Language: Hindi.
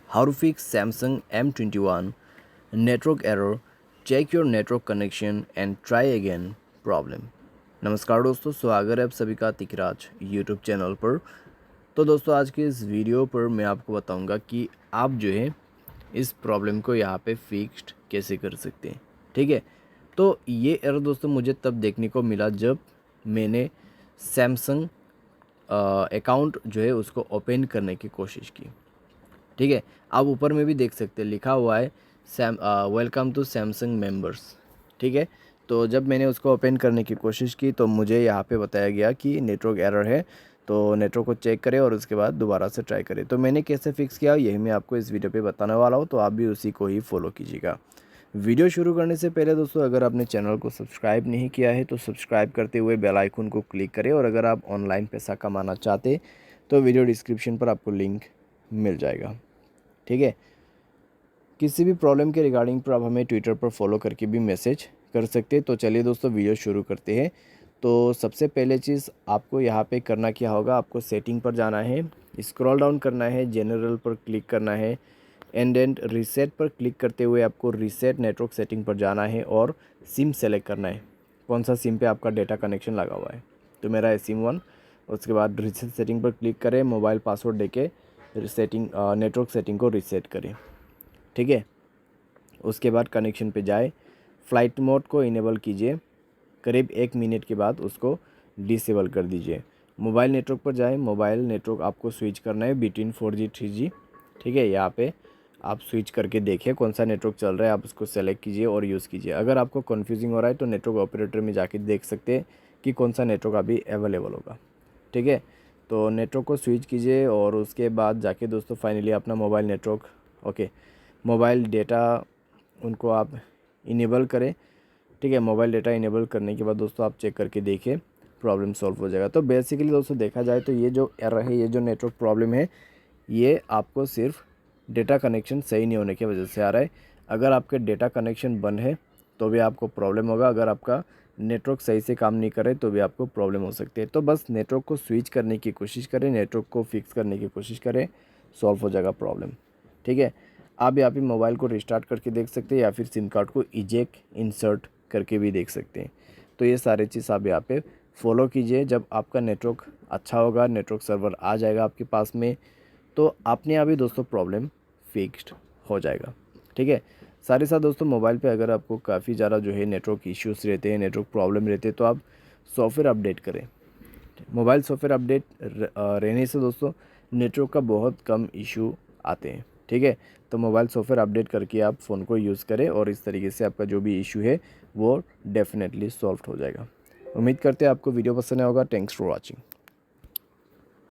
How to fix Samsung M21 network error, check your network connection and try again problem. नमस्कार दोस्तों, स्वागत है आप सभी का तिकराज यूट्यूब चैनल पर। तो दोस्तों आज के इस वीडियो पर मैं आपको बताऊंगा कि आप जो है इस प्रॉब्लम को यहाँ पे फिक्स्ड कैसे कर सकते हैं। ठीक है, तो ये एरर दोस्तों मुझे तब देखने को मिला जब मैंने सैमसंग अकाउंट जो है उसको ओपन करने की कोशिश की। ठीक है, आप ऊपर में भी देख सकते हैं, लिखा हुआ है वेलकम टू सैमसंग मेंबर्स। ठीक है, तो जब मैंने उसको ओपन करने की कोशिश की तो मुझे यहाँ पे बताया गया कि नेटवर्क एरर है, तो नेटवर्क को चेक करें और उसके बाद दोबारा से ट्राई करें। तो मैंने कैसे फिक्स किया यही मैं आपको इस वीडियो पे बताने वाला हूँ, तो आप भी उसी को ही फॉलो कीजिएगा। वीडियो शुरू करने से पहले दोस्तों अगर आपने चैनल को सब्सक्राइब नहीं किया है तो सब्सक्राइब करते हुए बेल आइकन को क्लिक करें, और अगर आप ऑनलाइन पैसा कमाना चाहते तो वीडियो डिस्क्रिप्शन पर आपको लिंक मिल जाएगा। ठीक है, किसी भी प्रॉब्लम के रिगार्डिंग पर आप हमें ट्विटर पर फॉलो करके भी मैसेज कर सकते हैं। तो चलिए दोस्तों वीडियो शुरू करते हैं। तो सबसे पहले चीज़ आपको यहाँ पे करना क्या होगा, आपको सेटिंग पर जाना है, स्क्रॉल डाउन करना है, जनरल पर क्लिक करना है, एंड रीसेट पर क्लिक करते हुए आपको रीसेट नेटवर्क सेटिंग पर जाना है और सिम सेलेक्ट करना है, कौन सा सिम पे आपका डेटा कनेक्शन लगा हुआ है। तो मेरा है सिम 1। उसके बाद रीसेट सेटिंग पर क्लिक करें, मोबाइल पासवर्ड देके सेटिंग नेटवर्क सेटिंग को रीसेट करें। ठीक है, उसके बाद कनेक्शन पे जाए, फ़्लाइट मोड को इनेबल कीजिए, करीब 1 मिनट के बाद उसको डिसेबल कर दीजिए। मोबाइल नेटवर्क पर जाए, मोबाइल नेटवर्क आपको स्विच करना है बिटवीन 4G 3G। ठीक है, यहाँ पे आप स्विच करके देखिए कौन सा नेटवर्क चल रहा है, आप उसको सेलेक्ट कीजिए और यूज़ कीजिए। अगर आपको कन्फ्यूजिंग हो रहा है तो नेटवर्क ऑपरेटर में जाके देख सकते हैं कि कौन सा नेटवर्क अभी अवेलेबल होगा। ठीक है, तो नेटवर्क को स्विच कीजिए और उसके बाद जाके दोस्तों फाइनली अपना मोबाइल नेटवर्क मोबाइल डेटा उनको आप इनेबल करें। ठीक है, मोबाइल डेटा इनेबल करने के बाद दोस्तों आप चेक करके देखिए, प्रॉब्लम सॉल्व हो जाएगा। तो बेसिकली दोस्तों देखा जाए तो ये जो एरर है, ये जो नेटवर्क प्रॉब्लम है, ये आपको सिर्फ डेटा कनेक्शन सही नहीं होने की वजह से आ रहा है। अगर आपके डेटा कनेक्शन बंद है तो भी आपको प्रॉब्लम होगा, अगर आपका नेटवर्क सही से काम नहीं करे तो भी आपको प्रॉब्लम हो सकती है। तो बस नेटवर्क को स्विच करने की कोशिश करें, नेटवर्क को फिक्स करने की कोशिश करें, सॉल्व हो जाएगा प्रॉब्लम। ठीक है, आप यहाँ पे मोबाइल को रिस्टार्ट करके देख सकते हैं या फिर सिम कार्ड को इजेक्ट इंसर्ट करके भी देख सकते हैं। तो ये सारे चीज़ आप यहाँ पे फॉलो कीजिए। जब आपका नेटवर्क अच्छा होगा, नेटवर्क सर्वर आ जाएगा आपके पास में, तो अपने आप ही दोस्तों प्रॉब्लम फिक्स्ड हो जाएगा। ठीक है, साथ ही साथ दोस्तों मोबाइल पे अगर आपको काफ़ी ज़्यादा जो है नेटवर्क इश्यूज़ रहते हैं, नेटवर्क प्रॉब्लम रहते हैं, तो आप सॉफ्टवेयर अपडेट करें। मोबाइल सॉफ्टवेयर अपडेट रहने से दोस्तों नेटवर्क का बहुत कम इशू आते हैं। ठीक है, तो मोबाइल सॉफ्टवेयर अपडेट करके आप फ़ोन को यूज़ करें और इस तरीके से आपका जो भी इशू है वो डेफिनेटली सॉल्व हो जाएगा। उम्मीद करते हैं आपको वीडियो पसंद आया होगा। Thanks for watching.